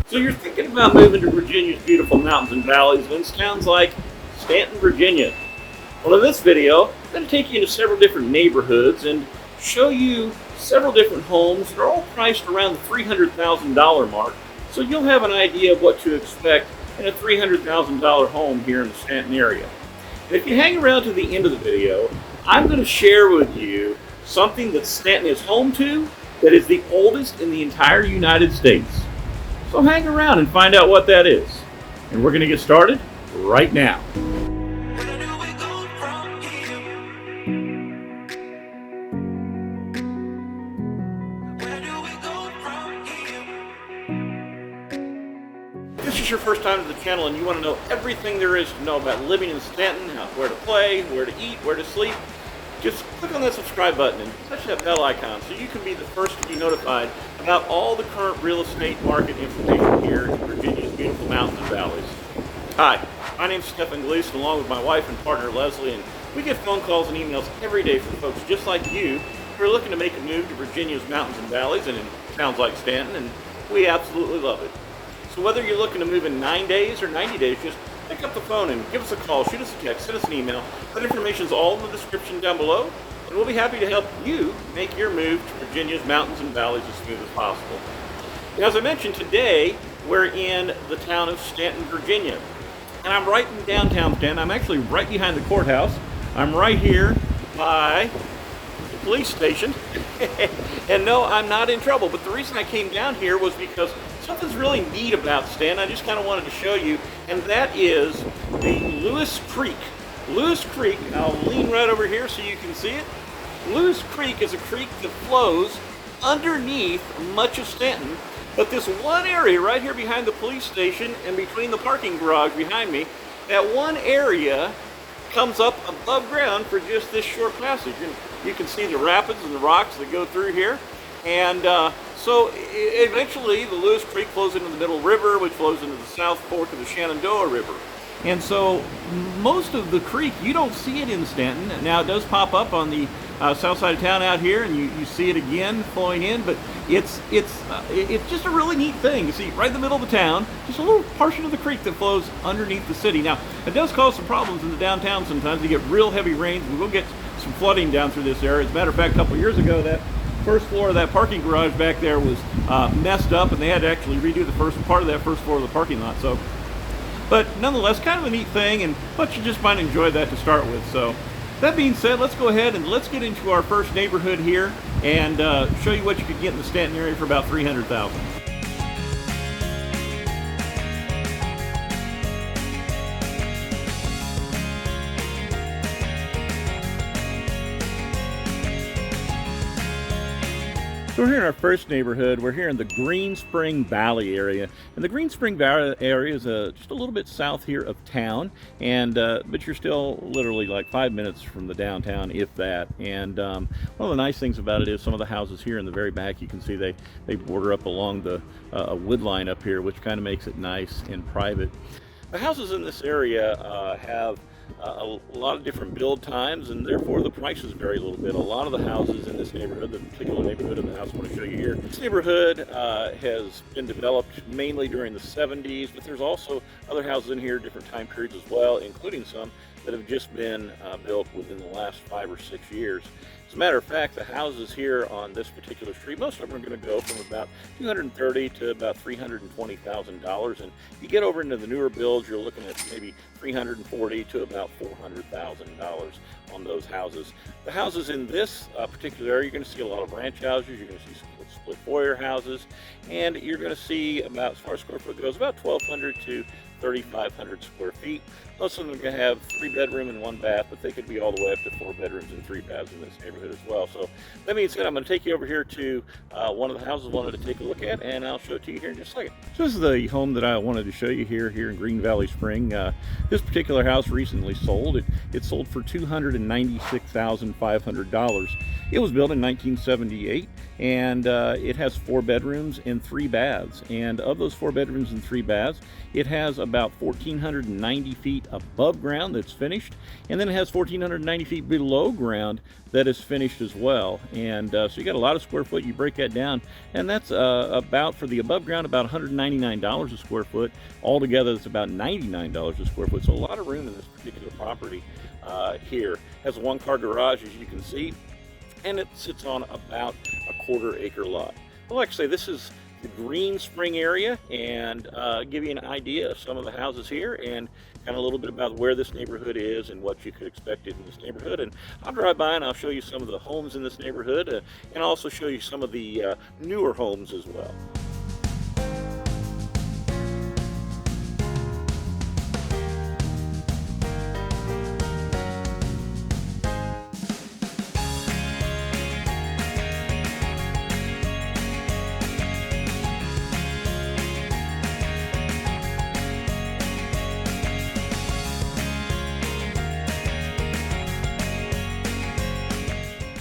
So you're thinking about moving to Virginia's beautiful mountains and valleys, and it sounds like Staunton, Virginia. Well, in this video, I'm going to take you into several different neighborhoods and show you several different homes that are all priced around the $300,000 mark, so you'll have an idea of what to expect in a $300,000 home here in the Staunton area. And if you hang around to the end of the video, I'm going to share with you something that Staunton is home to that is the oldest in the entire United States. So hang around and find out what that is. And we're going to get started right now. If this is your first time to the channel and you want to know everything there is to know about living in Staunton, where to play, where to eat, where to sleep, just click on that subscribe button and touch that bell icon so you can be the first to be notified about all the current real estate market information here in Virginia's beautiful mountains and valleys. Hi, my name is Stephen Gleason, along with my wife and partner Leslie, and we get phone calls and emails every day from folks just like you who are looking to make a move to Virginia's mountains and valleys and in towns like Staunton, and we absolutely love it. So whether you're looking to move in 9 days or 90 days, just pick up the phone and give us a call, shoot us a text, send us an email. That information is all in the description down below, and we'll be happy to help you make your move to Virginia's mountains and valleys as smooth as possible. And as I mentioned, today we're in the town of Staunton, Virginia. And I'm right in downtown Staunton. I'm actually right behind the courthouse. I'm right here by the police station. And no, I'm not in trouble. But the reason I came down here was because something's really neat about Staunton. I just kind of wanted to show you, and that is the Lewis Creek. Lewis Creek, I'll lean right over here so you can see it. Lewis Creek is a creek that flows underneath much of Staunton, but this one area right here behind the police station and between the parking garage behind me, that one area comes up above ground for just this short passage. And you can see the rapids and the rocks that go through here. And so eventually the Lewis Creek flows into the Middle River, which flows into the South Fork of the Shenandoah River. And so most of the creek, you don't see it in Staunton. Now it does pop up on the south side of town out here, and you see it again flowing in, but it's just a really neat thing. You see right in the middle of the town, just a little portion of the creek that flows underneath the city. Now it does cause some problems in the downtown sometimes. You get real heavy rains. We will get some flooding down through this area. As a matter of fact, a couple years ago, that first floor of that parking garage back there was messed up, and they had to actually redo the first part of that first floor of the parking lot. So, but nonetheless, kind of a neat thing, and but you just might enjoy that to start with. So that being said, let's go ahead and let's get into our first neighborhood here and show you what you could get in the Staunton area for about $300,000. So we're here in our first neighborhood. We're here in the Green Spring Valley area, and the Green Spring Valley area is just a little bit south here of town, and but you're still literally like 5 minutes from the downtown, if that. And one of the nice things about it is some of the houses here in the very back, you can see they border up along the wood line up here, which kind of makes it nice and private. The houses in this area have a lot of different build times, and therefore the prices vary a little bit. A lot of the houses in this neighborhood, the particular neighborhood of the house I want to show you here, this neighborhood has been developed mainly during the 70s, but there's also other houses in here, different time periods as well, including some that have just been built within the last 5 or 6 years. As a matter of fact, the houses here on this particular street, most of them are going to go from about $230,000 to about $320,000, and you get over into the newer builds, you're looking at maybe $340,000 to about $400,000 on those houses. The houses in this particular area, you're going to see a lot of ranch houses, you're going to see some split foyer houses, and you're going to see about, as far as square foot goes, about 1,200 to 3,500 square feet. Most of them are going to have 3 bedroom and 1 bath, but they could be all the way up to 4 bedrooms and 3 baths in this neighborhood as well. So that being said, I'm going to take you over here to one of the houses I wanted to take a look at, and I'll show it to you here in just a second. So this is the home that I wanted to show you here in Green Valley Spring. This particular house recently sold. It sold for $296,500. It was built in 1978, and it has 4 bedrooms and 3 baths. And of those 4 bedrooms and 3 baths, it has about 1,490 feet above ground that's finished, and then it has 1,490 feet below ground that is finished as well. And so you got a lot of square foot. You break that down, and that's about, for the above ground, about $199 a square foot. Altogether, it's about $99 a square foot. So a lot of room in this particular property here. Has a one-car garage, as you can see, and it sits on about a quarter-acre lot. Well, like I say, this is the Green Spring area, and give you an idea of some of the houses here and kind of a little bit about where this neighborhood is and what you could expect in this neighborhood. And I'll drive by and I'll show you some of the homes in this neighborhood, and also show you some of the newer homes as well.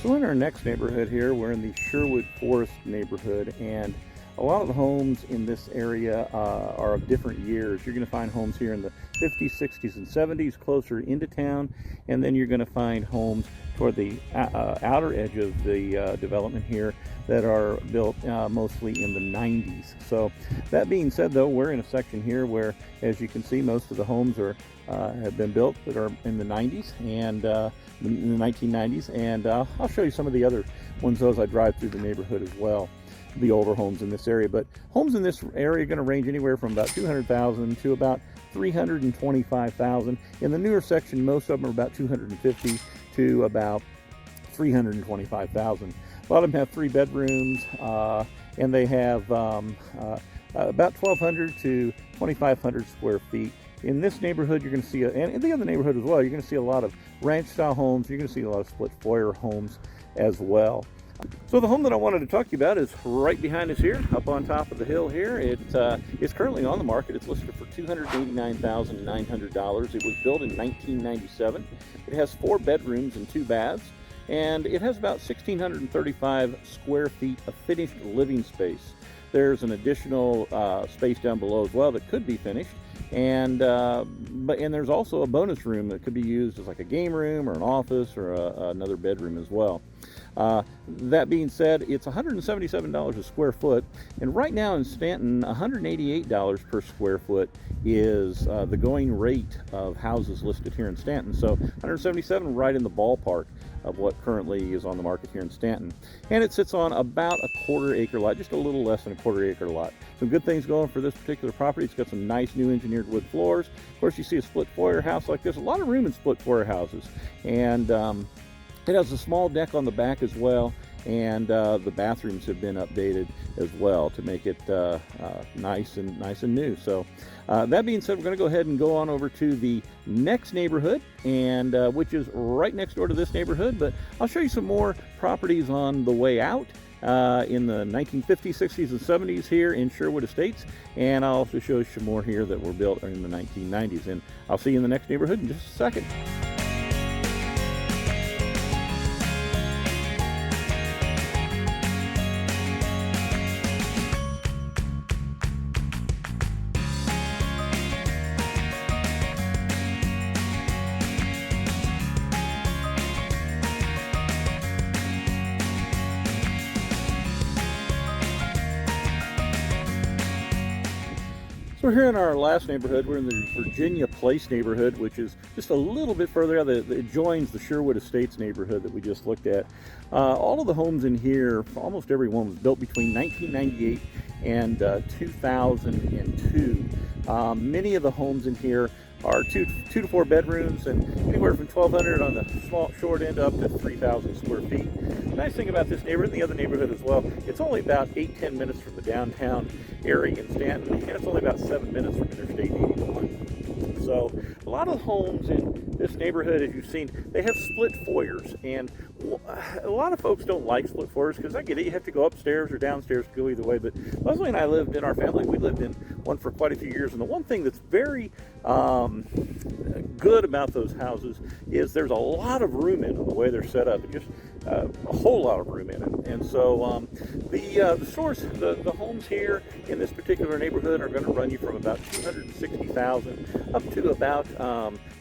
So in our next neighborhood here, we're in the Sherwood Forest neighborhood, and a lot of the homes in this area are of different years. You're going to find homes here in the 50s, 60s, and 70s closer into town, and then you're going to find homes toward the outer edge of the development here that are built mostly in the 90s. So that being said, though, we're in a section here where, as you can see, most of the homes have been built that are in the 90s and in the 1990s, and I'll show you some of the other ones as I drive through the neighborhood as well, the older homes in this area. But homes in this area are going to range anywhere from about $200,000 to about $325,000. In the newer section, most of them are about $250,000 to about $325,000. A lot of them have 3 bedrooms, and they have about 1,200 to 2,500 square feet. In this neighborhood, you're going to see, and in the other neighborhood as well, you're going to see a lot of ranch-style homes. You're going to see a lot of split foyer homes as well. So the home that I wanted to talk to you about is right behind us here, up on top of the hill here. It is currently on the market. It's listed for $289,900. It was built in 1997. It has 4 bedrooms and 2 baths, and it has about 1,635 square feet of finished living space. There's an additional space down below as well that could be finished, and there's also a bonus room that could be used as like a game room or an office or another bedroom as well. That being said, it's $177 a square foot, and right now in Staunton, $188 per square foot is the going rate of houses listed here in Staunton. So $177, right in the ballpark of what currently is on the market here in Staunton. And it sits on about a quarter-acre lot, just a little less than a quarter-acre lot. Some good things going for this particular property. It's got some nice new engineered wood floors. Of course, you see a split foyer house like this. A lot of room in split foyer houses. And it has a small deck on the back as well, and the bathrooms have been updated as well to make it nice and new. So that being said, we're going to go ahead and go on over to the next neighborhood, and which is right next door to this neighborhood. But I'll show you some more properties on the way out in the 1950s, 60s, and 70s here in Sherwood Estates, and I'll also show you some more here that were built in the 1990s. And I'll see you in the next neighborhood in just a second. So we're here in our last neighborhood. We're in the Virginia Place neighborhood, which is just a little bit further out. It joins the Sherwood Estates neighborhood that we just looked at. All of the homes in here, almost every one, was built between 1998 and 2002. Many of the homes in here are two to 4 bedrooms, and anywhere from 1,200 on the short end up to 3,000 square feet. The nice thing about this neighborhood and the other neighborhood as well, it's only about 8-10 minutes from the downtown area in Staunton, and it's only about 7 minutes from Interstate 81. So a lot of homes in this neighborhood, as you've seen, they have split foyers, and a lot of folks don't like split foyers because I get it, you have to go upstairs or downstairs to go either way. But Leslie and I lived in our family, we lived in one for quite a few years, and the one thing that's very good about those houses is there's a lot of room in them the way they're set up. a whole lot of room in it. And so the homes here in this particular neighborhood are going to run you from about $260,000 up to about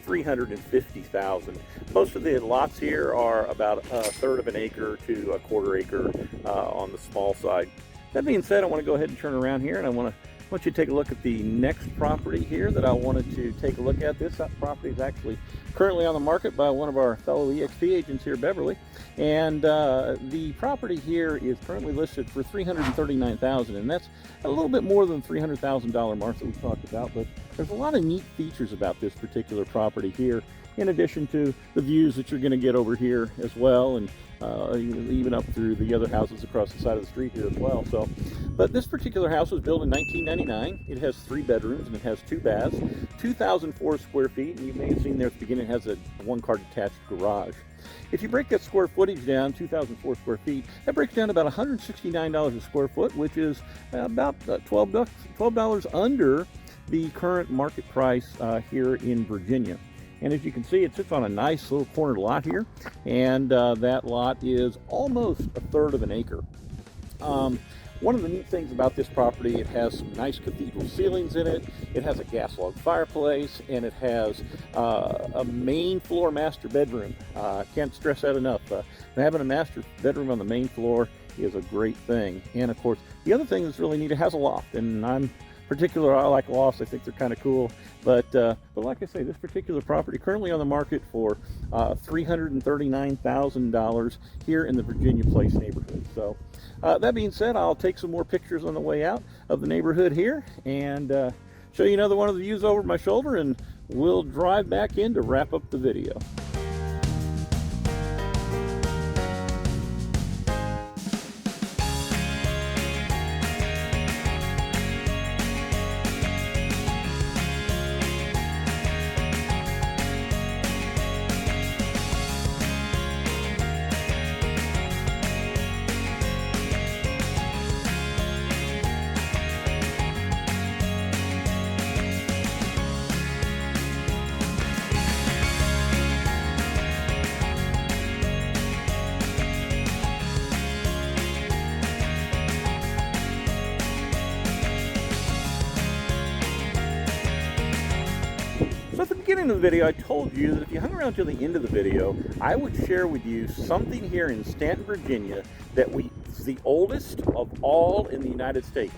$350,000. Most of the lots here are about a third of an acre to a quarter acre on the small side. That being said, I want to go ahead and turn around here, and I want you to take a look at the next property here that I wanted to take a look at. This property is actually currently on the market by one of our fellow EXP agents here, Beverly, and the property here is currently listed for $339,000, and that's a little bit more than the $300,000 mark that we talked about. But there's a lot of neat features about this particular property here, in addition to the views that you're going to get over here as well, and even up through the other houses across the side of the street here as well. So, but this particular house was built in 1999. It has 3 bedrooms and it has 2 baths, 2,004 square feet, and you may have seen there at the beginning it has a 1-car detached garage. If you break that square footage down, 2,004 square feet, that breaks down to about $169 a square foot, which is about $12 under the current market price here in Virginia. And as you can see, it sits on a nice little cornered lot here, and that lot is almost a third of an acre. One of the neat things about this property, it has some nice cathedral ceilings in it, it has a gas log fireplace, and it has a main floor master bedroom. Can't stress that enough. Having a master bedroom on the main floor is a great thing. And of course, the other thing that's really neat, it has a loft, and I like lofts. I think they're kind of cool. But like I say, this particular property currently on the market for $339,000 here in the Virginia Place neighborhood. So that being said, I'll take some more pictures on the way out of the neighborhood here and show you another one of the views over my shoulder, and we'll drive back in to wrap up the video. So at the beginning of the video, I told you that if you hung around till the end of the video, I would share with you something here in Staunton, Virginia that is the oldest of all in the United States.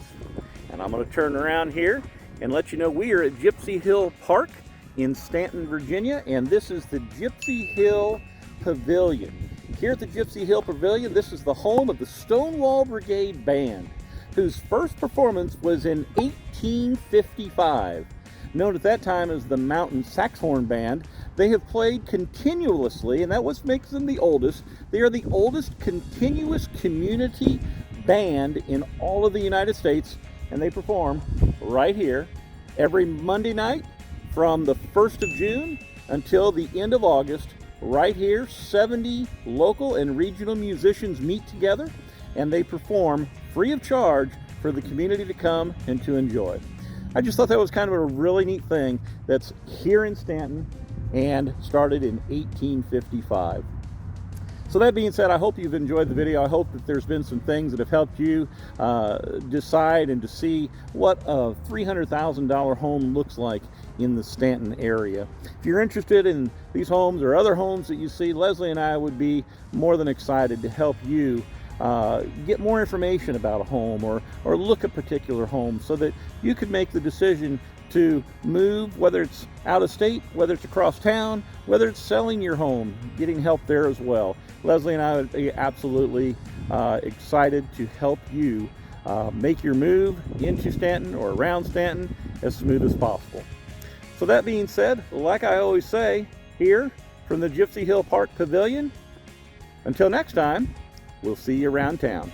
And I'm going to turn around here and let you know we are at Gypsy Hill Park in Staunton, Virginia, and this is the Gypsy Hill Pavilion. Here at the Gypsy Hill Pavilion, this is the home of the Stonewall Brigade Band, whose first performance was in 1855. Known at that time as the Mountain Saxhorn Band, they have played continuously, and that what makes them the oldest. They are the oldest continuous community band in all of the United States, and they perform right here every Monday night from the 1st of June until the end of August. Right here, 70 local and regional musicians meet together, and they perform free of charge for the community to come and to enjoy. I just thought that was kind of a really neat thing that's here in Staunton and started in 1855. So that being said, I hope you've enjoyed the video. I hope that there's been some things that have helped you decide and to see what a $300,000 home looks like in the Staunton area. If you're interested in these homes or other homes that you see, Leslie and I would be more than excited to help you get more information about a home or look at particular homes so that you could make the decision to move, whether it's out of state, whether it's across town, whether it's selling your home, getting help there as well. Leslie and I would be absolutely excited to help you make your move into Staunton or around Staunton as smooth as possible. So that being said, like I always say, here from the Gypsy Hill Park Pavilion, until next time, we'll see you around town.